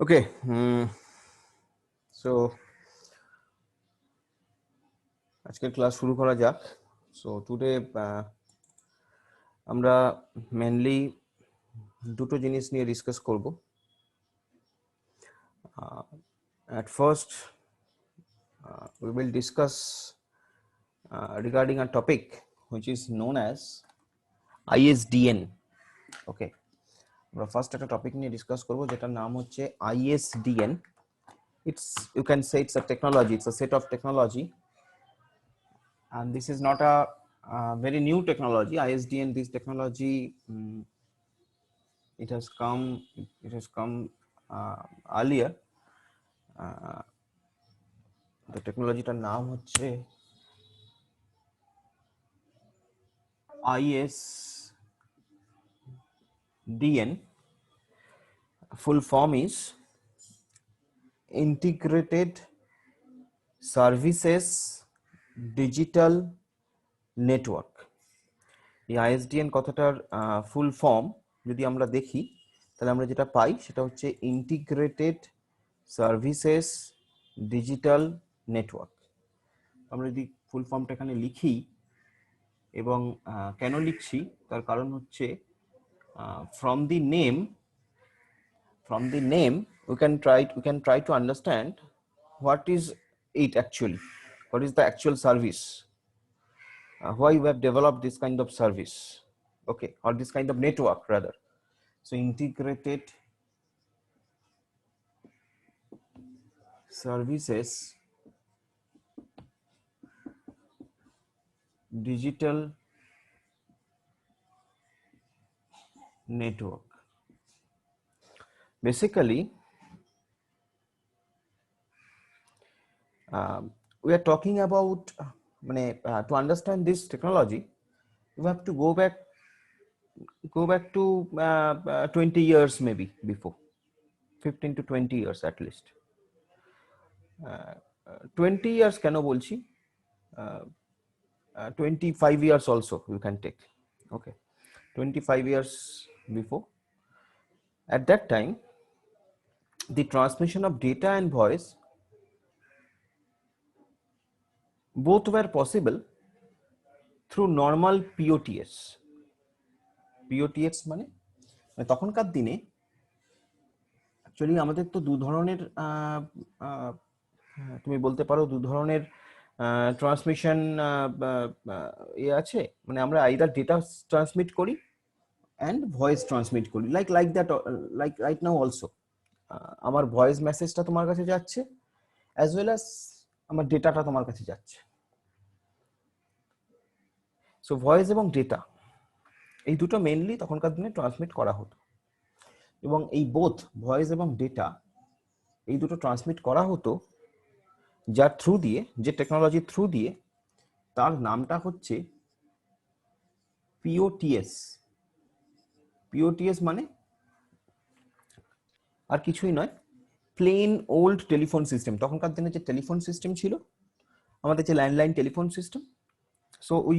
Okay, so আজকের class শুরু করা যাক। সো টুডে আমরা মেনলি দুটো জিনিস নিয়ে ডিসকাস করব। At first, we will discuss regarding a topic which is known as ISDN. Okay, আমরা ফার্স্ট একটা টপিক নিয়ে ডিসকাস করব যেটার নাম হচ্ছে ISDN. You can say it's a technology, it's a set of technology. And this is not a very new technology. ISDN, this technology, it has come earlier. The technology টার নাম হচ্ছে ISDN. Full form is Integrated Services Digital Network. এই ISDN কথাটার full form যদি আমরা দেখি তাহলে আমরা যেটা পাই সেটা হচ্ছে ইন্টিগ্রেটেড সার্ভিসেস ডিজিটাল নেটওয়ার্ক। আমরা যদি ফুল ফর্মটা এখানে লিখি এবং কেন লিখছি তার কারণ হচ্ছে from the name we can try to understand what is it actually, what is the actual service, why we have developed this kind of service, okay, or this kind of network rather. So integrated services digital network. Basically we are talking about to understand this technology we have to go back to 20 years, maybe before 15 to 20 years at least. 20 years কেন বলছি, 25 years also you can take. Okay, 25 years before, at that time the transmission of data and voice both were possible through normal POTS. POTS মানে তখনকার দিনে actually আমাদের তো দু ধরনের তুমি বলতে পারো দু ধরনের ট্রান্সমিশন আছে, মানে আমরা আইদার ডেটা ট্রান্সমিট করি অ্যান্ড ভয়েস ট্রান্সমিট করি, like that, like right now also আমার ভয়েস মেসেজটা তোমার কাছে যাচ্ছে অ্যাজ ওয়েল অ্যাজ আমার ডেটাটা তোমার কাছে যাচ্ছে। সো ভয়েস এবং ডেটা এই দুটো মেনলি তখনকার দিনে ট্রান্সমিট করা হতো, এবং এই বোথ ভয়েস এবং ডেটা এই দুটো ট্রান্সমিট করা হতো যার থ্রু দিয়ে, যে টেকনোলজির থ্রু দিয়ে, তার নামটা হচ্ছে POTS. POTS মানে আর কিছুই নয়, প্লেন ওল্ড টেলিফোন সিস্টেম। তখনকার দিনে যে টেলিফোন সিস্টেম ছিল, আমাদের যে landline telephone system, so we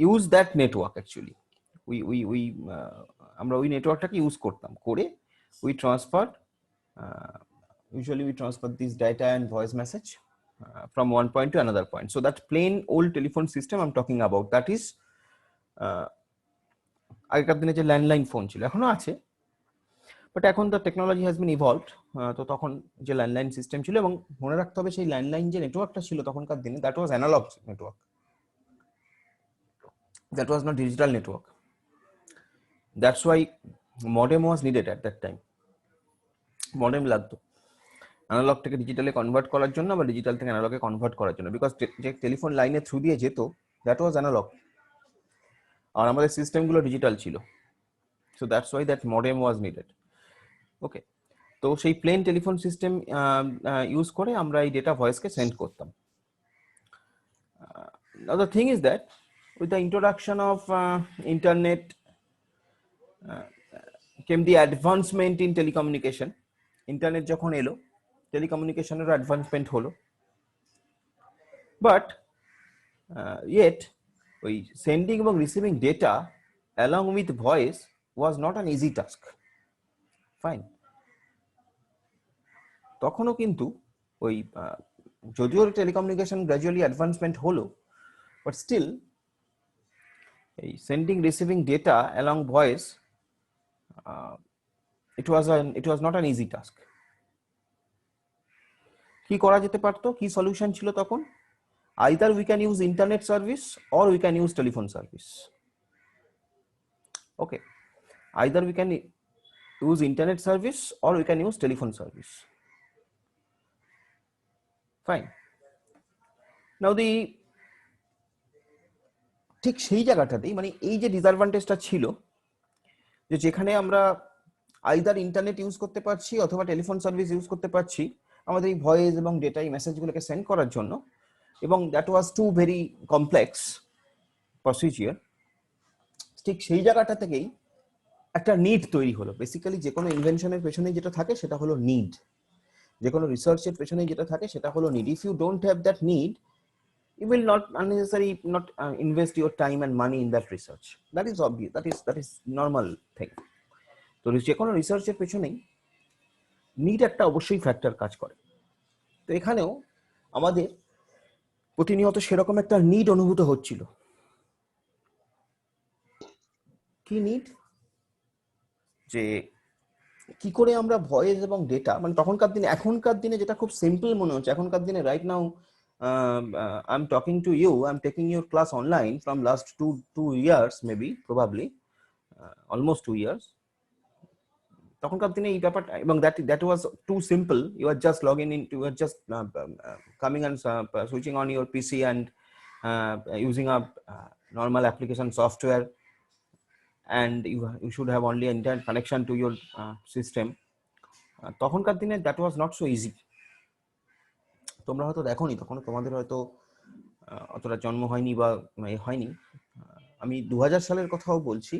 use that network actually. We আমরা ওই নেটওয়ার্কটাকে ইউজ করতাম, করে we transfer usually we transfer this data and voice message from one point to another point. So that plain old telephone system I'm talking about, that is আগেকার দিনে যে landline phone ছিল, এখনো আছে, বাট এখন the technology has been evolved. তো তখন যে ল্যান্ডলাইন সিস্টেম ছিল, এবং মনে রাখতে হবে সেই ল্যান্ডলাইন যে নেটওয়ার্কটা ছিল তখনকার দিনে, that was analogue network, that was not digital network. That's why modem was needed at that time. Modem লাগতো অ্যানালগ থেকে ডিজিটালে কনভার্ট করার জন্য, বা ডিজিটাল থেকে অ্যানালগে কনভার্ট করার জন্য, বিকজ যে টেলিফোন লাইনের থ্রু দিয়ে যেত দ্যাট ওয়াজ অ্যানালগ, আর আমাদের সিস্টেমগুলো ডিজিটাল ছিল। So that's why that modem was needed. Okay, তো সেই প্লেন টেলিফোন সিস্টেম ইউজ করে আমরা এই ডেটা ভয়েসকে সেন্ড করতাম। Now the thing is that with the introduction of internet came the advancement in telecommunication. Internet যখন এলো, টেলিকমিউনিকেশনেরও অ্যাডভান্সমেন্ট হলো, বাট yet ওই সেন্ডিং এবং receiving data along with voice was not an easy task. Fine. তখনও কিন্তু ওই যদিও telecommunication gradually advancement হলো, বাট স্টিল এই sending receiving data along voice, it was not an easy task. কি করা যেতে পারতো, কি সলিউশন ছিল তখন? either we can use internet service or we can use telephone service. Okay, either we can use internet service or we can use telephone service. Fine. Now the ঠিক সেই জায়গাটাতেই মানে এই যে ডিসঅ্যাডভান্টেজটা ছিল যে যেখানে আমরা আইদার ইন্টারনেট ইউজ করতে পারছি অথবা টেলিফোন সার্ভিস ইউজ করতে পারছি আমাদের এই ভয়েস এবং ডেটা এই মেসেজগুলোকে সেন্ড করার জন্য, এবং that was too very complex procedure. ঠিক সেই জায়গাটা থেকেই একটা নিড তৈরি হলো। বেসিক্যালি যে কোনো ইনভেনশনের পেছনে যেটা থাকে সেটা হলো নিড, যে কোনো রিসার্চের পেছনে যেটা থাকে সেটা হলো need. If you don't have that need, you will not unnecessarily not invest your time and money in that research. That is obvious, that is normal thing. তো যে কোনো রিসার্চের পেছনেই নিড একটা অবশ্যই ফ্যাক্টর কাজ করে। তো এখানেও আমাদের প্রতিনিয়ত সেরকম একটা নিড অনুভূত হচ্ছিল। কি নিড? যে কি করে আমরা ভয়েস এবং ডেটা, মানে তখনকার দিনে, এখনকার দিনে যেটা খুব সিম্পল মনে হচ্ছে, এখনকার দিনে right now I'm talking to you, I'm taking your class online from last two years, maybe probably almost 2 years. তখনকার দিনে এই ব্যাপারটা, এবং that was too simple. You are just logging in, you are just coming and switching on your PC and using a normal application software, and you should have only internet connection to your system. তখনকার দিনে that was not so easy. তোমরা হয়তো দেখোনি, তখন তোমাদের হয়তো অতটা জন্ম হয়নি বা হয়নি। আমি 2000 সালের কথাও বলছি।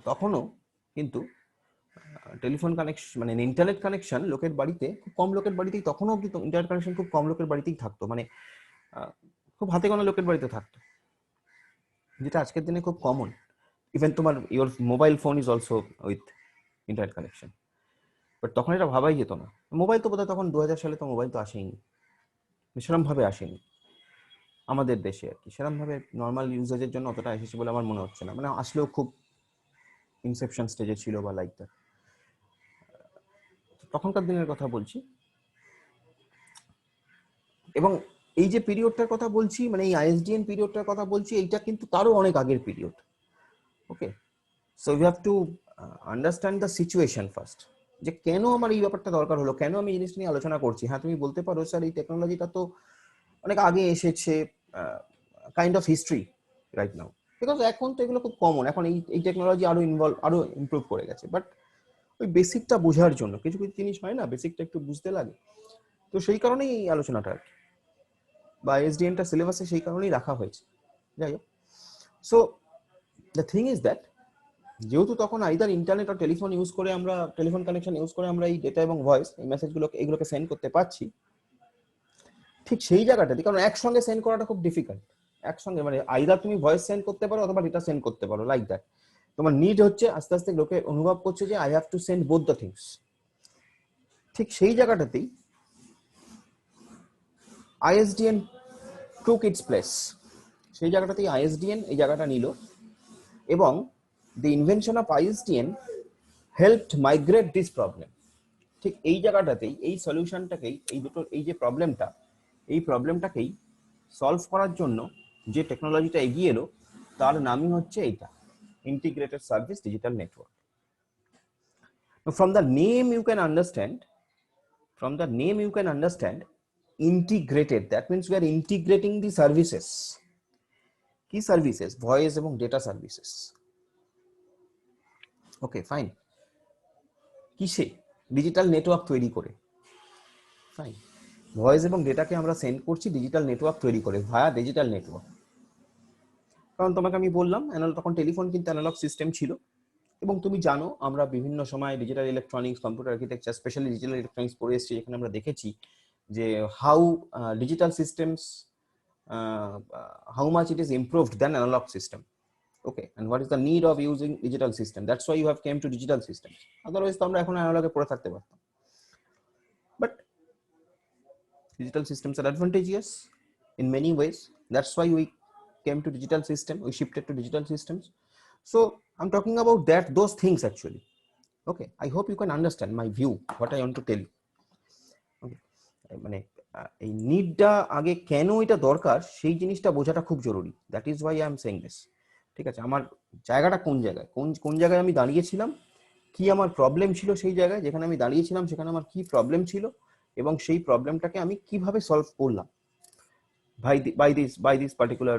তখনও কিন্তু টেলিফোন কানেকশন মানে ইন্টারনেট কানেকশন লোকের বাড়িতে, খুব কম লোকের বাড়িতেই, তখনও কিন্তু ইন্টারনেট কানেকশন খুব কম লোকের বাড়িতেই থাকতো, মানে খুব হাতে গোনা লোকের বাড়িতে থাকতো, যেটা আজকের দিনে খুব কমন। ইভেন তোমার your mobile phone is also with internet connection, but তখন এটা ভাবাই যেত না। মোবাইল তো বোধহয় তখন 2000 সালে তো মোবাইল তো আসেনি, সেরমভাবে আসেনি আমাদের দেশে আর কি, সেরমভাবে নর্মাল ইউজেজের জন্য অতটা এসেছে বলে আমার মনে হচ্ছে না, মানে আসলেও খুব ইনসেপশন স্টেজে ছিল বা লাইক দ্যাট। তখনকার দিনের কথা বলছি। এবং এই যে পিরিয়ডটার কথা বলছি, মানে এই আইএসডিএন পিরিয়ডটার কথা বলছি, এইটা কিন্তু তারও অনেক আগের period. Okay, so you have to understand the situation first, যে কেন আমার এই ব্যাপারটা দরকার হলো, কেন আমি জিনিসটা নিয়ে আলোচনা করছি। হ্যাঁ, তুমি বলতে পারো স্যার এই টেকনোলজিটা তো অনেক আগে এসেছে, kind of history right now, because এখন তো এগুলো খুব কমন, এখন এই টেকনোলজি আরো ইমপ্রুভ করে গেছে। বাট ওই বেসিকটা বোঝার জন্য কিছু কিছু জিনিস হয় না, বেসিকটা একটু বুঝতে লাগে, তো সেই কারণেই এই আলোচনাটা আর কি, বা এসডিএনটা সিলেবাসে সেই কারণেই রাখা হয়েছে। যাই হোক, so the thing is that যেহেতু তখন আইদার ইন্টারনেট আর টেলিফোন ইউজ করে, আমরা টেলিফোন কানেকশন ইউজ করে আমরা এই ডেটা এবং ভয়েস এই মেসেজগুলোকে এগুলোকে সেন্ড করতে পারছি, ঠিক সেই জায়গাটাতে, কারণ একসঙ্গে সেন্ড করাটা খুব ডিফিকাল্ট। একসঙ্গে মানে আইদার তুমি ভয়েস সেন্ড করতে পারো অথবা ডেটা সেন্ড করতে পারো, লাইক দ্যাট। তোমার নিড হচ্ছে, আস্তে আস্তে লোকে অনুভব করছে যে I have to send both the things. ঠিক সেই জায়গাটাতেই আইএসডিএন টুক ইটস প্লেস। সেই জায়গাটাতেই আইএসডিএন এই জায়গাটা নিল, এবং the invention of ISDN helped migrate this problem. ঠিক এই জায়গাটাতেই, এই সলিউশনটাকেই, এই দুটো, এই যে প্রবলেমটা, এই প্রবলেমটাকেই সলভ করার জন্য যে টেকনোলজিটা এগিয়ে এলো তার নামই হচ্ছে এইটা, integrated service digital network. From the name you can understand integrated, that means we are integrating the services. কি সার্ভিসেস? ভয়েস এবং ডেটা সার্ভিসেস। ওকে, ফাইন। কিসে? ডিজিটাল নেটওয়ার্ক তৈরি করে। ফাইন, ভয়েস এবং ডেটাকে আমরা সেন্ড করছি ডিজিটাল নেটওয়ার্ক তৈরি করে, ভায়া ডিজিটাল নেটওয়ার্ক। কারণ তোমাকে আমি বললাম তখন টেলিফোন কিন্তু অ্যানালগ সিস্টেম ছিল, এবং তুমি জানো আমরা বিভিন্ন সময় digital electronics, computer architecture, specially digital electronics পড়ে এসেছি, যেখানে আমরা দেখেছি যে how digital systems, how much it is improved than analogue system. Okay, and what is the need of using digital system? That's why you have came to digital systems. Otherwise তো আমরা এখন অ্যানালগে পড়ে থাকতে পারতাম। But digital systems are advantageous in many ways. That's why we came to digital system. We shifted to digital systems. So I'm talking about that, those things actually. Okay, I hope you can understand my view, what I want to tell you. Okay, মানে এই নিডটা আগে কেন এটা দরকার সেই জিনিসটা বোঝাটা খুব জরুরি। That is Y I am saying this. ঠিক আছে, আমার জায়গাটা কোন জায়গায়, কোন জায়গায় আমি দাঁড়িয়েছিলাম, কি আমার প্রবলেম ছিল, সেই জায়গায় যেখানে আমি দাঁড়িয়েছিলাম সেখানে আমার কি প্রবলেম ছিল, এবং সেই প্রবলেমটাকে আমি কিভাবে সলভ করলাম by this particular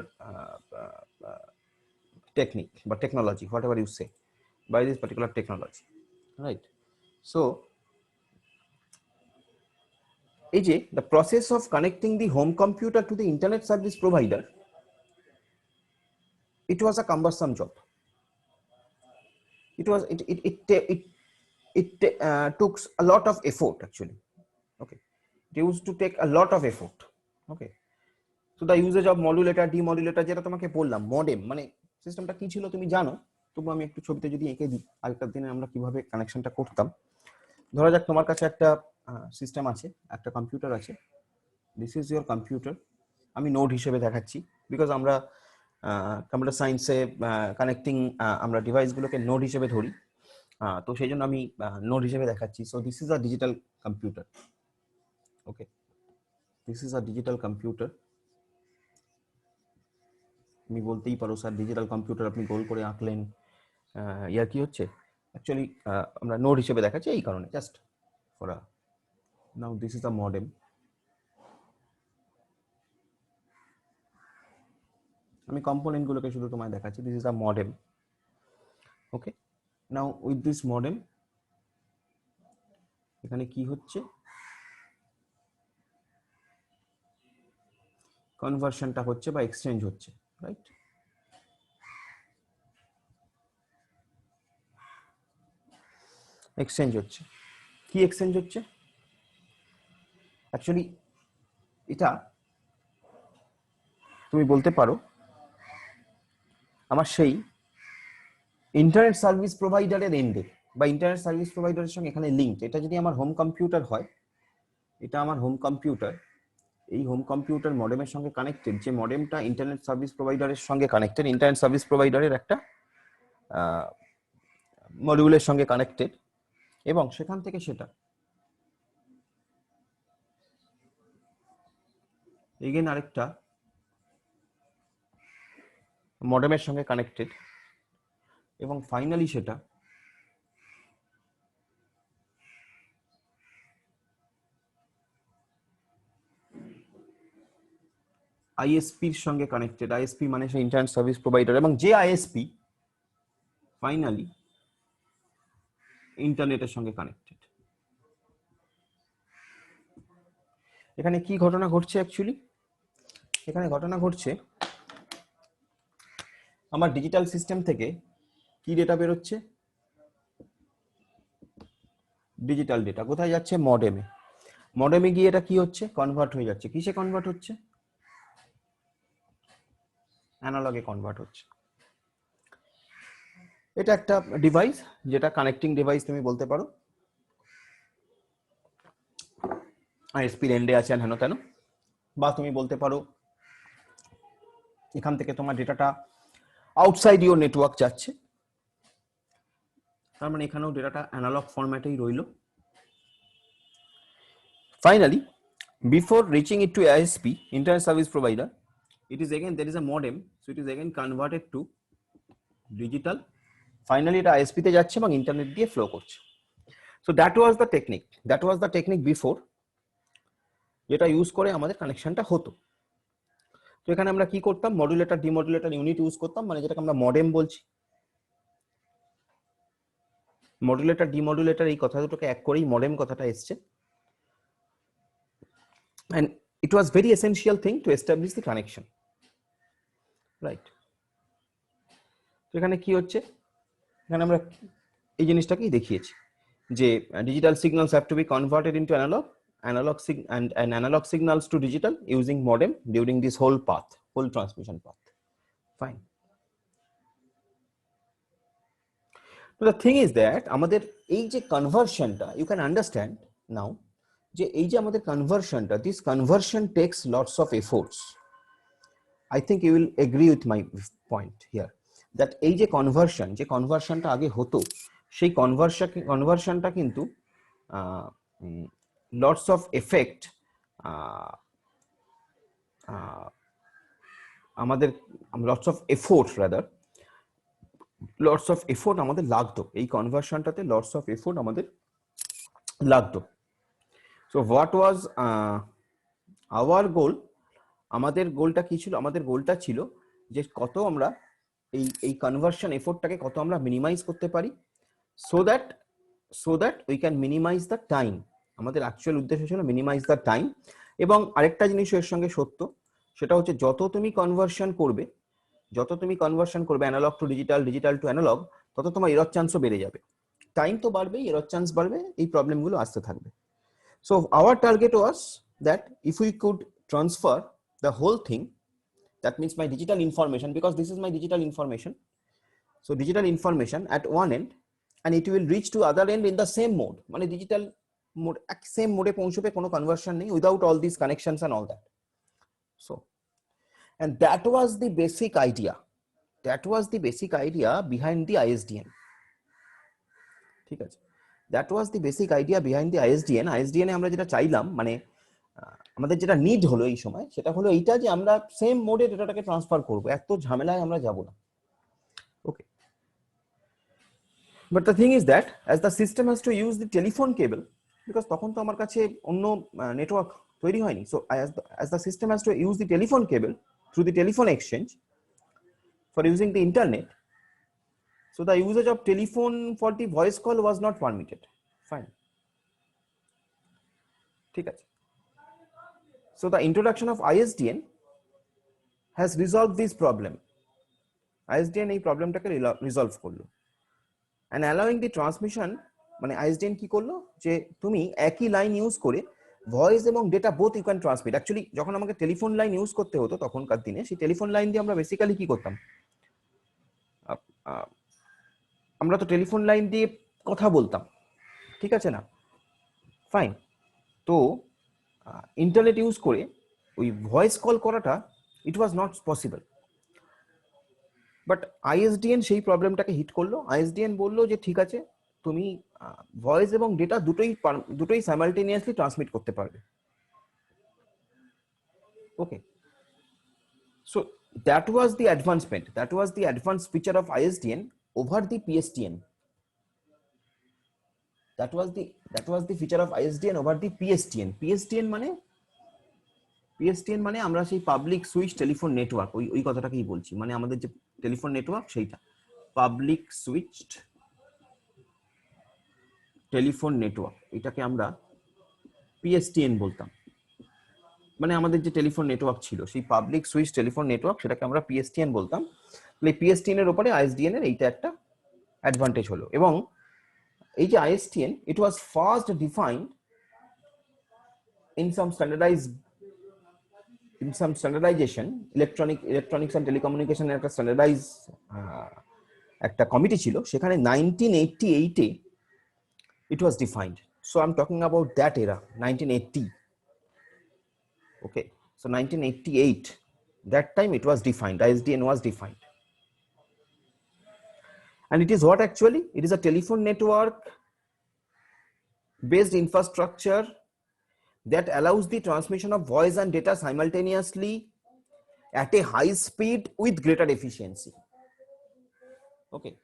technique বা technology, whatever you say, by this particular technology, right? So এই যে the process of connecting the home computer to the internet service provider, it was a cumbersome job. It took a lot of effort actually. Okay, it used to take a lot of effort. Okay, so the usage of modulator, demodulator, যেটা তোমাকে বললাম modem, মানে সিস্টেমটা কি ছিল তুমি জানো, তবু আমি একটু ছবিতে যদি এঁকে দিই আগেকার দিনে আমরা কিভাবে কানেকশনটা করতাম। ধরা যাক তোমার কাছে একটা সিস্টেম আছে, একটা কম্পিউটার আছে, দিস ইজ ইয়োর কম্পিউটার। আমি নোড হিসেবে দেখাচ্ছি বিকজ আমরা কম্পিউটার সায়েন্সে কানেক্টিং আমরা ডিভাইসগুলোকে নোড হিসেবে ধরি, তো সেই জন্য আমি নোড হিসেবে দেখাচ্ছি। So this is a digital computer. Okay, this is a digital computer. তুমি বলতেই পারো স্যার ডিজিটাল কম্পিউটার আপনি গোল করে আঁকলেন, ইয়ার কি হচ্ছে? অ্যাকচুয়ালি আমরা নোড হিসেবে দেখাচ্ছি এই কারণে, just for a now this is a modem. আমি কম্পোনেন্ট গুলোকে শুধু তোমায় দেখাচ্ছি, this is a modem. Okay, now with this modem এখানে কি হচ্ছে, কনভার্সনটা হচ্ছে বা এক্সচেঞ্জ হচ্ছে, রাইট? এক্সচেঞ্জ হচ্ছে, কি এক্সচেঞ্জ হচ্ছে? অ্যাকচুয়ালি এটা তুমি বলতে পারো আমার সেই ইন্টারনেট সার্ভিস প্রোভাইডারের এন্ডে বা ইন্টারনেট সার্ভিস প্রোভাইডারের সঙ্গে এখানে লিঙ্ক। এটা যদি আমার হোম কম্পিউটার হয়, এটা আমার হোম কম্পিউটার, এই হোম কম্পিউটার মডেমের সঙ্গে কানেক্টেড, যে মডেমটা ইন্টারনেট সার্ভিস প্রোভাইডারের সঙ্গে কানেক্টেড, ইন্টারনেট সার্ভিস প্রোভাইডারের একটা মডিউলের সঙ্গে কানেক্টেড, এবং সেখান থেকে সেটা এগেন আরেকটা মডেমের সঙ্গে কানেক্টেড, এবং ফাইনালি সেটা আইএসপির সঙ্গে কানেক্টেড। আইএসপি মানে সেই ইন্টারনেট সার্ভিস প্রোভাইডার, এবং যে আইএসপি ফাইনালি ইন্টারনেটের সঙ্গে কানেক্টেড। এখানে কি ঘটনা ঘটছে অ্যাকচুয়ালি? এখানে ঘটনা ঘটছে আমার ডিজিটাল সিস্টেম থেকে কি ডেটা বেরোচ্ছে? ডিজিটাল ডেটা কোথায় যাচ্ছে? মডেমে। মডেমে গিয়ে এটা কি হচ্ছে? কনভার্ট হয়ে যাচ্ছে। কিসে কনভার্ট হচ্ছে? অ্যানালগে কনভার্ট হচ্ছে। এটা একটা ডিভাইস, যেটা কানেক্টিং ডিভাইস তুমি বলতে পারো, আইএসপি এন্ডে আছে হেন তেন, বা তুমি বলতে পারো এখান থেকে তোমার ডেটাটা আউটসাইড ইউর নেটওয়ার্ক যাচ্ছে, তার মানে এখানেও ডেটাটা অ্যানালগ ফরম্যাটেই রইল। Finally before reaching it to ISP, internet service provider, it is again, there is a modem, so it is again converted to digital. Finally এটা ISP তে যাচ্ছে এবং ইন্টারনেট দিয়ে ফ্লো করছে। So that was the technique before, যেটা use করে আমাদের কানেকশনটা হতো। তো এখানে আমরা কি করতাম? মডুলেটর ডিমডুলেটর ইউনিট ইউজ করতাম, মানে যেটাকে আমরা মডেম বলছি। মডুলেটর ডিমডুলেটর এই কথা দুটোকে এক করেই মডেম কথাটা এসছে, and it was very essential thing to establish the connection, right? তো এখানে কি হচ্ছে? এখানে আমরা এই জিনিসটাকেই দেখিয়েছি যে digital signals have to be converted into analog and analog signals to digital using modem during this whole transmission path. Fine. The thing is that আমাদের এই যে কনভার্সনটা, you can understand now যে এই যে আমাদের কনভার্সনটা, this conversion takes lots of efforts. I think you will agree with my point here that এই যে কনভার্সনটা আগে হতো, সেই কনভার্সনটা কিন্তু lots of effect আমাদের lots of efforts rather lots of effort আমাদের লাগতো, এই কনভার্সনটাতে লটস অফ এফোর্ট আমাদের লাগতো। সো হোয়াট ওয়াজ আওয়ার গোল? আমাদের গোলটা কি ছিল? আমাদের গোলটা ছিল যে কত আমরা এই কনভার্সন এফোর্টটাকে কত আমরা মিনিমাইজ করতে পারি, so that we can minimise the time. আমাদের অ্যাকচুয়াল উদ্দেশ্য ছিল মিনিমাইজ দ্য টাইম। এবং আরেকটা জিনিস এর সঙ্গে সত্য, সেটা হচ্ছে যত তুমি কনভার্সন করবে analogue to digital, digital to analogue, তত তোমার এরর চান্সও বেড়ে যাবে। টাইম তো বাড়বেই, এরর চান্স বাড়বে, এই প্রবলেমগুলো আসতে থাকবে। So our target was that if we could transfer the whole thing, that means my digital information, because this is my digital information, so digital information at one end and it will reach to other end in the same mode, মানে digital mode same মোডে পৌঁছবে, কোনো conversion নেই, without all this connections and all that. So and that was the basic idea behind the ISDN. ঠিক আছে, that was the basic idea behind the ISDN. ISDN এ আমরা যেটা চাইলাম, মানে আমাদের যেটা নিড হলো এই সময়, সেটা হলো এইটা যে আমরা সেম মোডে ডেটাটাকে ট্রান্সফার করব, এত ঝামেলায় আমরা যাব না। Okay, but the thing is that as the system has to use the telephone cable, because তখন তো আমার কাছে অন্য নেটওয়ার্ক তৈরি হয়নি, so as the system has to use the telephone cable through the telephone exchange for using the internet, so the usage of telephone for the voice call was not permitted. Fine, ঠিক আছে। So the introduction of ISDN has resolved this problem. ISDN এই প্রবলেমটাকে resolve করলো, and allowing the transmission, মানে ISDN কি করলো, যে তুমি একই লাইন ইউজ করে ভয়েস এবং data both you can transmit. Actually যখন আমাকে টেলিফোন লাইন ইউজ করতে হতো তখনকার দিনে, সেই টেলিফোন লাইন দিয়ে আমরা বেসিক্যালি কি করতাম, আমরা তো টেলিফোন লাইন দিয়ে কথা বলতাম, ঠিক আছে না, ফাইন। তো ইন্টারনেট ইউজ করে ওই ভয়েস কল করাটা it was not possible, but ISDN সেই প্রবলেমটাকে হিট করলো। ISDN বললো যে ঠিক আছে, তুমি ভয়েস এবং ডেটা দুটোই সাইমালটেনিয়াসলি ট্রান্সমিট করতে পারবে। ওকে, so that was the advancement, that was the advanced feature of ISDN over the PSTN. That was the feature of ISDN over the PSTN. PSTN মানে আমরা সেই পাবলিক সুইচ টেলিফোন নেটওয়ার্ক, ওই কথাটাকেই বলছি, মানে আমাদের যে টেলিফোন নেটওয়ার্ক সেইটা public switched telephone network, এটাকে আমরা PSTN বলতাম। মানে আমাদের যে টেলিফোন নেটওয়ার্ক ছিল সেই পাবলিক সুইচ টেলিফোন নেটওয়ার্ক, সেটাকে আমরা PSTN বলতাম। তাহলে PSTN এর উপরে ISDN এর এইটা একটা অ্যাডভান্টেজ হলো। এবং এই যে ISDN, it was first defined in some standardization, electronics and telecommunication এর একটা স্ট্যান্ডার্ডাইজ একটা কমিটি ছিল, সেখানে 1988 এ it was defined. So I'm talking about that era, 1980. Okay, so 1988, that time it was defined, ISDN was defined. And it is what actually? It is a telephone network based infrastructure that allows the transmission of voice and data simultaneously at a high speed with greater efficiency. Okay,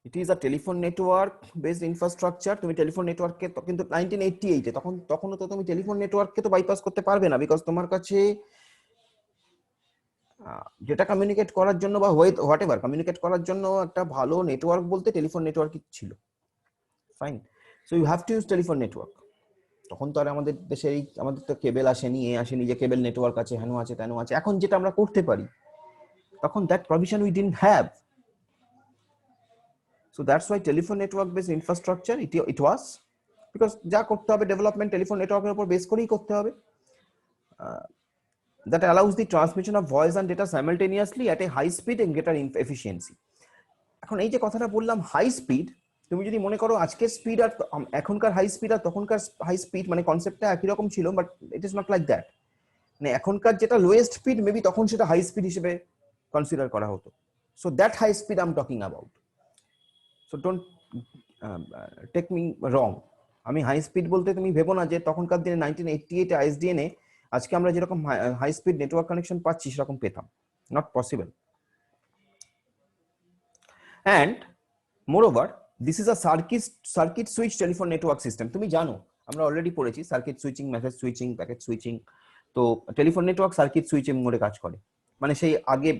it is a telephone network based infrastructure. তুমি telephone নেটওয়ার্ককে কিন্তু 1988 এ তখনও তো তুমি telephone নেটওয়ার্ককে তো bypass করতে পারবে না, বিকজ তোমার কাছে ডেটা কমিউনিকেট করার জন্য বা হোয়াট এভার কমিউনিকেট করার জন্য একটা ভালো নেটওয়ার্ক বলতে টেলিফোন নেটওয়ার্কই ছিল। Fine, so you have to use telephone network. তখন তো আর আমাদের দেশে আমাদের তো কেবল আসেনি, যে কেবল নেটওয়ার্ক আছে, হেন আছে, তেন আছে। এখন যেটা আমরা করতে পারি, তখন that provision we didn't have. So that's why telephone network based infrastructure it was, because যা করতে হবে ডেভেলপমেন্ট টেলিফোন নেটওয়ার্কের উপর বেস করেই করতে হবে, that allows the transmission of voice and data simultaneously at a high speed and greater efficiency. এখন এই যে কথাটা বললাম হাই স্পিড, তুমি যদি মনে করো আজকের স্পিড আর এখনকার হাই স্পিড আর তখনকার হাই স্পিড, মানে কনসেপ্টটা একই রকম ছিল, but it is not like that. মানে এখনকার যেটা লোয়েস্ট স্পিড মেবি তখন সেটা হাই স্পিড হিসেবে কনসিডার করা হতো। So that high speed I am talking about. So don't take me wrong. আমি হাই স্পিড বলতে তুমি ভেবো না যে তখনকার দিনে 1988 আইএসডিএন এ আজকে আমরা যেরকম হাই স্পিড নেটওয়ার্ক কানেকশন পাচ্ছি সেরকম পেতাম। Not possible. And moreover this is a circuit switch telephone network system. তুমি জানো, আমরা অলরেডি পড়েছি circuit switching, message switching, packet switching. তো টেলিফোন নেটওয়ার্ক সার্কিট সুইচিং মোডে কাজ করে। মানে সেই আগে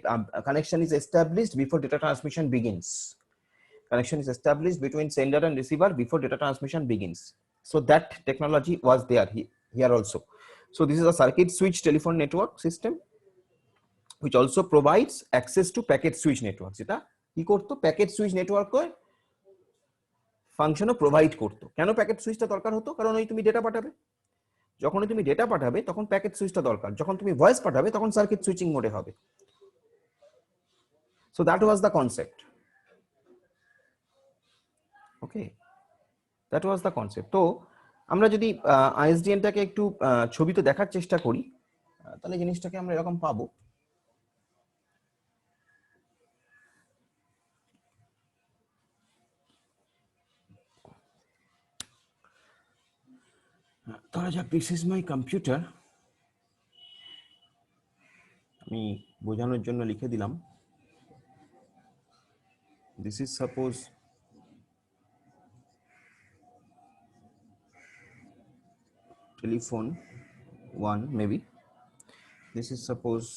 connection is established before data transmission begins. Connection is established between sender and receiver before data transmission begins. So that technology was there here also. So this is a circuit switch telephone network system which also provides access to packet switch networks. এটা কি করতো? Packet switch নেটওয়ার্কে ফাংশনও provide করতো। কেন packet সুইচটা দরকার হতো? কারণ ওই তুমি ডেটা পাঠাবে, যখনই তুমি ডেটা পাঠাবে তখন প্যাকেট সুইচটা দরকার, যখন তুমি ভয়েস পাঠাবে তখন সার্কিট সুইচিং মোডে হবে। So that was the concept. Okay, that was the concept. তো আমরা যদি আইএসডিএনটাকে একটু ছবিতে দেখার চেষ্টা করি তাহলে জিনিসটাকে আমরা এরকম পাবো। ধরা যাক দিস ইজ মাই কম্পিউটার, আমি বোঝানোর জন্য লিখে দিলাম this is suppose telephone 1, maybe this is suppose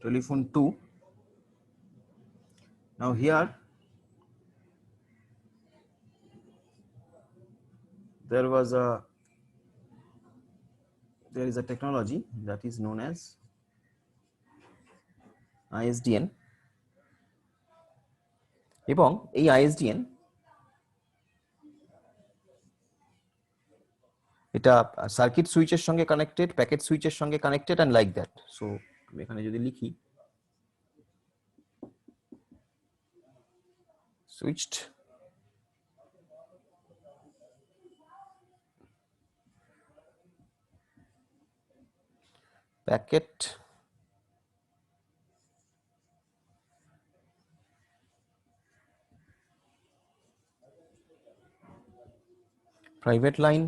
telephone 2. Now here there is a technology that is known as ISDN, এবং এই ISDN এটা সার্কিট সুইচের সঙ্গে কানেক্টেড, প্যাকেট সুইচের সঙ্গে connected and like that. So আমি এখানে যদি লিখি switched packet private line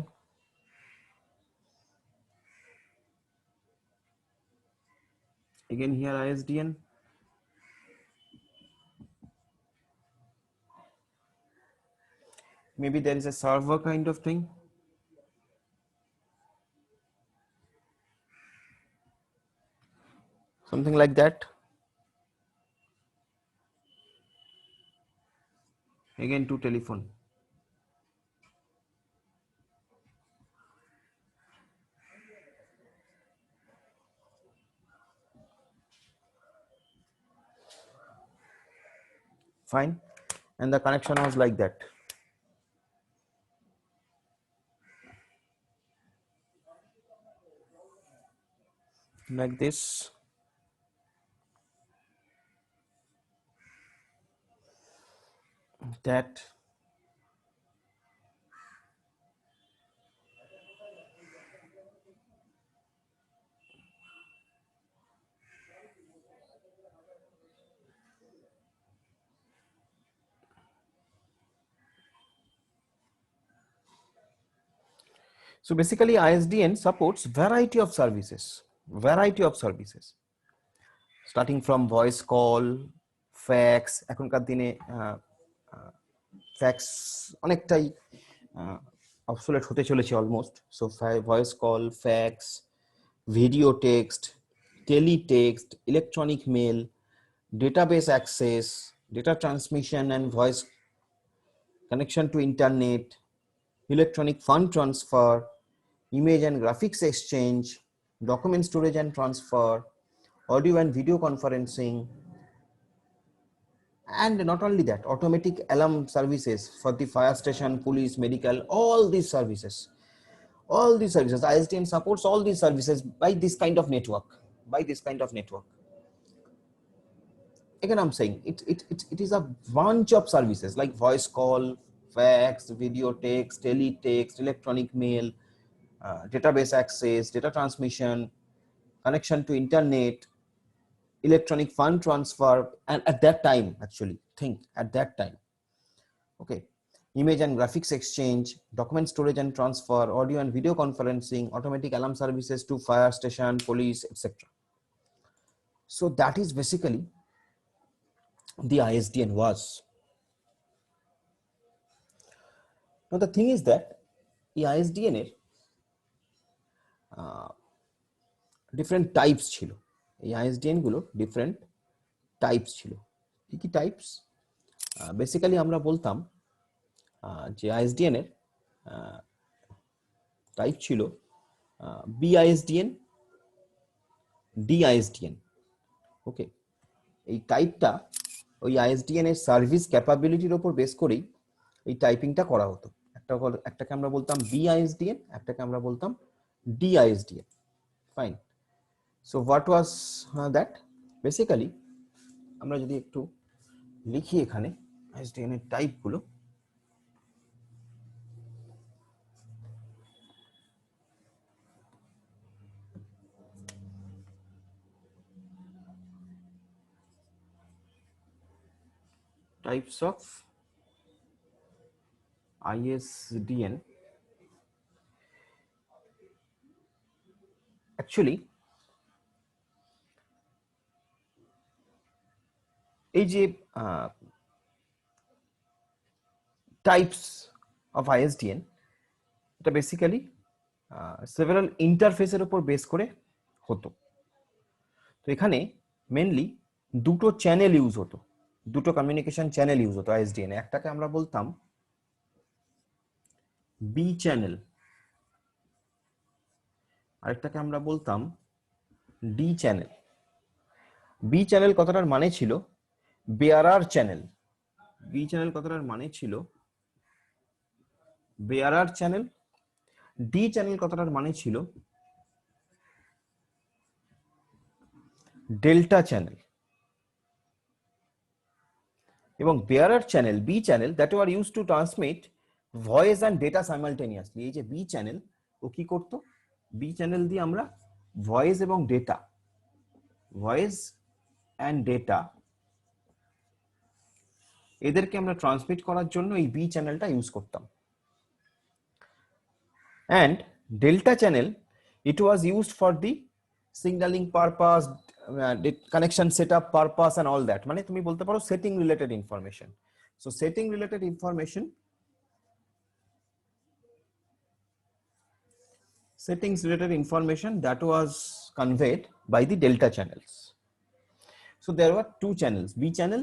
again here ISDN, maybe there is a server kind of thing, something like that. Again to telephone. Fine, and the connection was like that. Like this. That so basically ISDN supports variety of services, starting from voice call, fax, এখনকার দিনে fax অনেকটাই obsolete হতে চলেছে almost. So voice call, fax, video text, teletext, electronic mail, database access, data transmission and voice connection to internet, electronic fund transfer, image and graphics exchange, document storage and transfer, audio and video conferencing, and not only that, automatic alarm services for the fire station, police, medical, all these services. All these services, ISDN supports all these services by this kind of network. Again, I'm saying it is a bunch of services like voice call, fax, video text, teletext, electronic mail, database access, data transmission, connection to internet, electronic fund transfer, and at that time, actually, think at that time, okay, image and graphics exchange, document storage and transfer, audio and video conferencing, automatic alarm services to fire station, police, etc. So that is basically the ISDN was. Now the thing is that the ISDN এর different types ছিল, এই আইএসডিএন গুলো different types ছিল। কি কি types? Basically আমরা বলতাম যে আইএসডিএন এর টাইপ ছিল বিআইএসডিএন, ডিআইএসডিএন। ওকে, এই টাইপটা ওই আইএসডিএন এর সার্ভিস ক্যাপাবিলিটির উপর বেস করেই এই টাইপিংটা করা হতো। একটাকে আমরা বলতাম বিআইএসডিএন, একটাকে আমরা বলতাম DISDN. Fine. So what was that? Basically আমরা যদি একটু লিখি এখানে আইএসডিএন এর টাইপগুলো, types of ISDN. Actually, এই যে টাইপস অফ ISDN, এটা বেসিক্যালি সেভারাল ইন্টারফেসের উপর বেস করে হতো। তো এখানে মেনলি দুটো চ্যানেল ইউজ হতো, দুটো কমিউনিকেশন চ্যানেল ইউজ হতো আইএসডিএন এ। একটাকে আমরা বলতাম বি চ্যানেল, আরেকটাকে আমরা বলতাম ডি চ্যানেল। বি চ্যানেল কথাটার মানে ছিল বেয়ারার চ্যানেল, বি চ্যানেল কথাটার মানে ছিল বেয়ারার চ্যানেল। ডি চ্যানেল কথাটার মানে ছিল ডেল্টা চ্যানেল। এবং bearer channel, B channel, that were use to transmit voice and data simultaneously. এই যে বি চ্যানেল, ও কি করতো? বি চ্যানেল দিয়ে আমরা ভয়েস এবং ডেটা, ভয়েস অ্যান্ড ডেটা এদেরকে আমরা ট্রান্সমিট করার জন্য এই বি চ্যানেলটা ইউজ করতাম। And delta channel, it was used for the signalling purpose, connection setup purpose and all that. মানে তুমি বলতে পারো setting related information. So setting related information, settings related information that was conveyed by the delta channels. So there were two channels, B channel,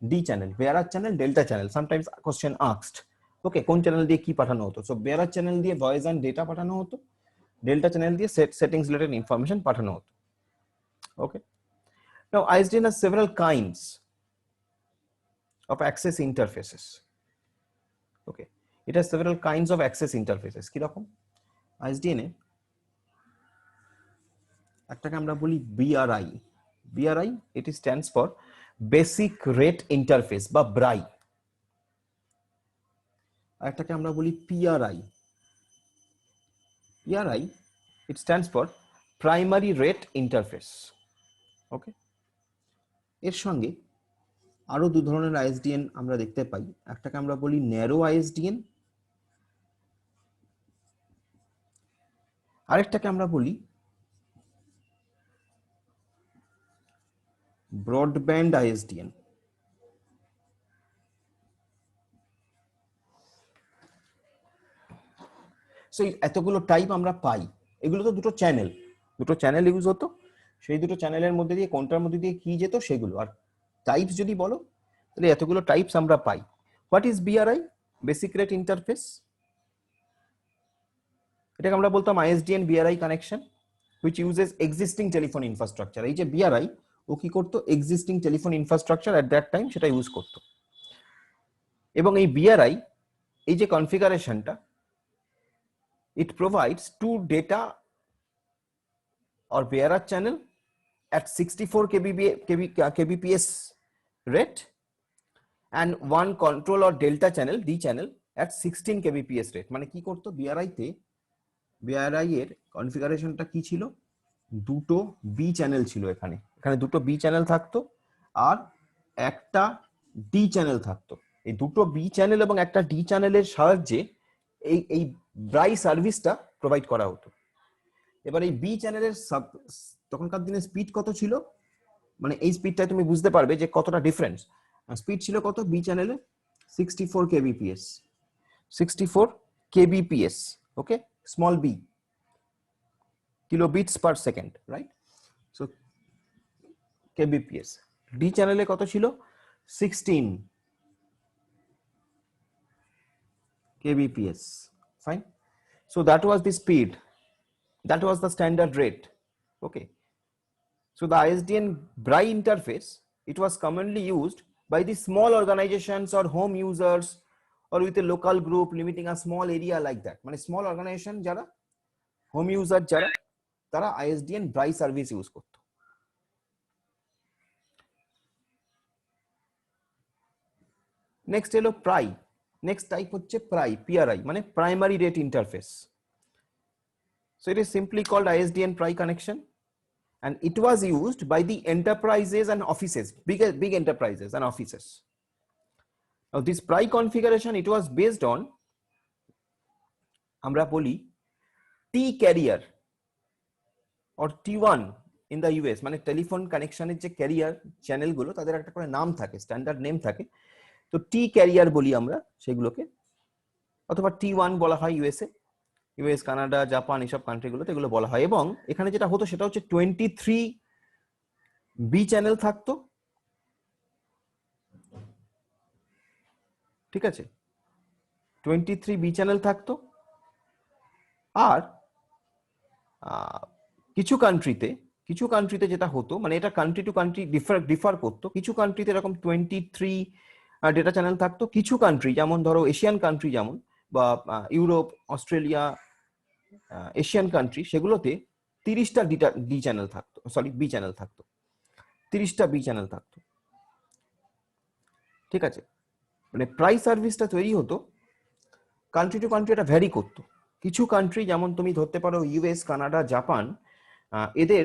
D channel, bearer channel, delta channel. Sometimes question asked, okay, কোন channel দিয়ে কি পাঠানো হতো? So bearer channel দিয়ে voice and data পাঠানো হতো, delta channel দিয়ে settings related information পাঠানো হতো। Okay, now ISDN has several kinds of access interfaces. Okay, it has several kinds of access interfaces. কি রকম? ISDN এ একটাকে আমরা বলি BRI, BRI, it stands for basic rate interface বা ব্রাই। আরেকটাকে আমরা বলি PRI, PRI, it stands for primary rate interface. Okay, এর সঙ্গে আরো দু ধরনের ISDN আমরা দেখতে পাই। একটাকে আমরা বলি ন্যারো ISDN, আরেকটাকে আমরা বলি ব্রডব্যান্ড ISDN। সো এতগুলো টাইপ আমরা পাই, এগুলো তো দুটো চ্যানেল ইউজ হতো, সেই দুটো চ্যানেলের মধ্যে দিয়ে কোনটার মধ্যে দিয়ে কি যেত সেগুলো। আর টাইপস যদি বলো তাহলে এতগুলো টাইপস আমরা পাই। What is BRI? Basic rate interface. এটাকে আমরা বলতাম ISDN BRI connection which uses existing telephone infrastructure। এই যে BRI, ও কি করতো? Existing telephone infrastructure at that time সেটা ইউজ করতো। এবং এই BRI, এই যে কনফিগারেশনটা, It provides 2 data or bearer channel at 64 kbps rate and 1 control or delta channel D channel at 16 kbps rate. মানে কি করতো BRI তে, BRI এর কনফিগারেশনটা কি ছিল, দুটো বি চ্যানেল ছিল, এখানে দুটো বি চ্যানেল থাকতো আর একটা ডি চ্যানেল থাকতো। এই দুটো বি চ্যানেল এবং একটা ডি চ্যানেলের সাহায্যে এই ব্রাই সার্ভিসটা প্রোভাইড করা হতো। এবার এই বি চ্যানেলের তখনকার দিনে স্পিড কত ছিল, মানে এই স্পিডটা তুমি বুঝতে পারবে যে কতটা ডিফারেন্স। স্পিড ছিল কত বি চ্যানেলে, 64 kbps, 64 kbps, okay, small b, kilobits per second, right? So kbps. D চ্যানেলে কত ছিল, 16 kbps, fine. So that was the speed, that was the standard rate, okay. So the ISDN BRI interface, it was commonly used by the small organizations or home users or with a local group limiting a small area like that. মানে small organization যারা, home user যারা, তারা ISDN BRI service use করত। Next হলো প্রাই। Next type হচ্ছে প্রাই, PRI মানে primary rate interface. So it is simply called ISDN PRI connection and it was used by the enterprises and offices, big enterprises and offices. Now this PRI configuration, it was based on, আমরা বলি T carrier or T1 in the US, মানে telephone কানেকশনের যে career channel গুলো তাদের একটা করে নাম থাকে, স্ট্যান্ডার্ড নেম থাকে। তো টি ক্যারিয়ার বলি আমরা সেগুলোকে, অথবা T1 বলা হয় ইউএস, কানাডা, জাপান এসব কান্ট্রিগুলোতে এগুলো বলা হয়। এবং এখানে যেটা হতো সেটা হচ্ছে 23 বি চ্যানেল থাকতো, ঠিক আছে, 23 বি চ্যানেল থাকতো। আর কিছু কান্ট্রিতে যেটা হতো, মানে এটা কান্ট্রি টু কান্ট্রি ডিফার করতো। কিছু কান্ট্রিতে এরকম 23 ডেটা চ্যানেল থাকতো, কিছু কান্ট্রি যেমন ধরো এশিয়ান কান্ট্রি যেমন বা ইউরোপ, অস্ট্রেলিয়া, এশিয়ান কান্ট্রি, সেগুলোতে 30টা ডি চ্যানেল থাকতো, সরি বি চ্যানেল থাকতো, 30টা বি চ্যানেল থাকতো, ঠিক আছে। মানে প্রাইস সার্ভিসটা তৈরি হতো কান্ট্রি টু কান্ট্রি, এটা ভ্যারি করতো। কিছু কান্ট্রি যেমন তুমি ধরতে পারো ইউএস, কানাডা, জাপান, এদের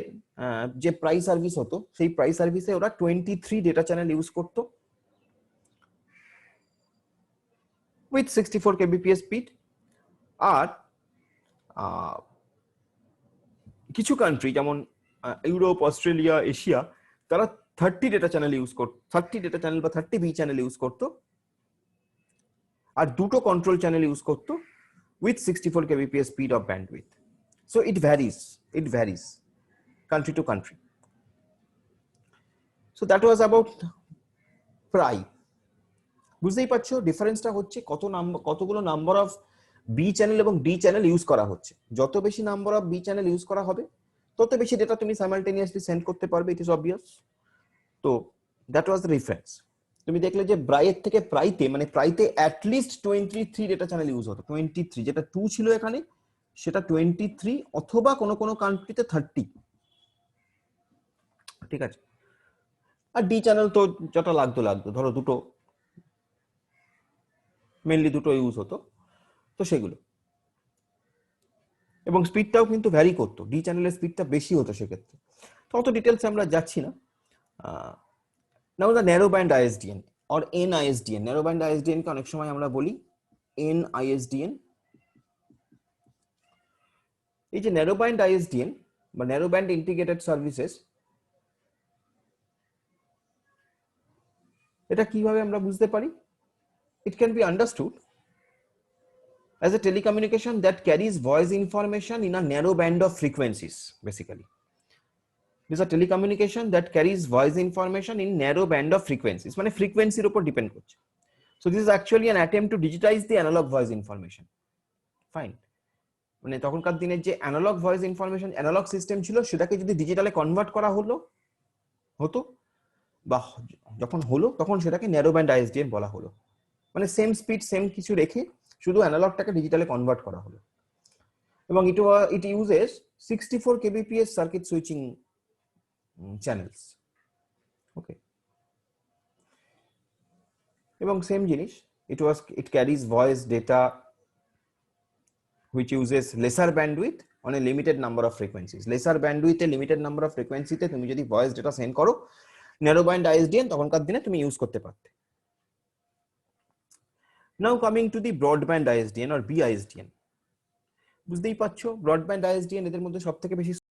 যে প্রাইস সার্ভিস হতো সেই প্রাইস সার্ভিসে ওরা 23 ডেটা চ্যানেল ইউজ করতো উইথ 64 kbps স্পিড। আর কিছু কান্ট্রি যেমন ইউরোপ, অস্ট্রেলিয়া, এশিয়া, তারা 30 ডেটা চ্যানেল ইউজ করতো, 30 ডেটা চ্যানেল বা 30 বি চ্যানেল ইউজ করতো, আর দুটো কন্ট্রোল চ্যানেল ইউজ করতো with 64 kbps speed of bandwidth. So it varies country to country. So that was about PRI. বুঝতেই পারছো ডিফারেন্সটা হচ্ছে কতগুলো নাম্বার অফ বি চ্যানেল এবং ডি চ্যানেল ইউজ করা হচ্ছে। যত বেশি number of b channel use করা হবে তত বেশি ডেটা তুমি সাইমালটেনিয়াসলি সেন্ড করতে পারবে, ইট ইজ অবভিয়াস। তো দ্যাট ওয়াজ দ্য ডিফারেন্স। তুমি দেখলে যে ব্রাইয়ের থেকে প্রাইতে, মানে প্রাইতে অ্যাটলিস্ট 23 ডেটা চ্যানেল ইউজ হতো, 23, যেটা 2 ছিল এখানে সেটা 23 অথবা কোনো কান্ট্রিতে 30, ঠিক আছে। আর ডি চ্যানেল তো যেটা লাগতো ধরো দুটো, মেনলি দুটো ইউজ হতো, তো সেগুলো। এবং স্পিডটাও কিন্তু ভ্যারি করতো, ডি চ্যানেলের স্পিডটা বেশি হতো সেক্ষেত্রে। তো অত ডিটেলসে আমরা যাচ্ছি না। Now the narrow band ISDN or NISDN। Narrow band ISDN কে অনেক সময় আমরা বলি NISDN। এই যে ন্যারো ব্যান্ড আইএসডিএন বা ন্যারো ব্যান্ড ইন্টিগ্রেটেড সার্ভিসেস, এটা কিভাবে আমরা বুঝতে পারি? It can be understood as a telecommunication that carries voice information in a narrow band of frequencies. Basically, this is a telecommunication that carries voice information in narrow band of frequencies. মানে ফ্রিকোয়েন্সির উপর depend করছে। So this is actually an attempt to digitize the analog voice information. Fine. মানে তখনকার দিনের যে analogue voice information, analogue system ছিল, সেটাকে যদি ডিজিটালে কনভার্ট করা হতো বা যখন হলো তখন সেটাকে ন্যারো ব্যান্ড আইএসডিএন বলা হলো। মানে সেম স্পিড সেম কিছু রেখে শুধু অ্যানালগটাকে ডিজিটালে কনভার্ট করা হলো। এবং it uses 64 kbps circuit switching channels. ওকে, এবং সেম জিনিস, it carries voice data which uses lesser bandwidth on a limited number of frequencies. lesser bandwidth A limited number of frequency তে তুমি যদি ভয়েস ডেটা সেন্ড করো narrow band ISDN তখনকার দিনে তুমি use করতে পারতে। Now coming to the broadband ISDN or BISDN, বুঝতেই পারছো ব্রডব্যান্ড আইএসডিএন এদের মধ্যে সব থেকে বেশি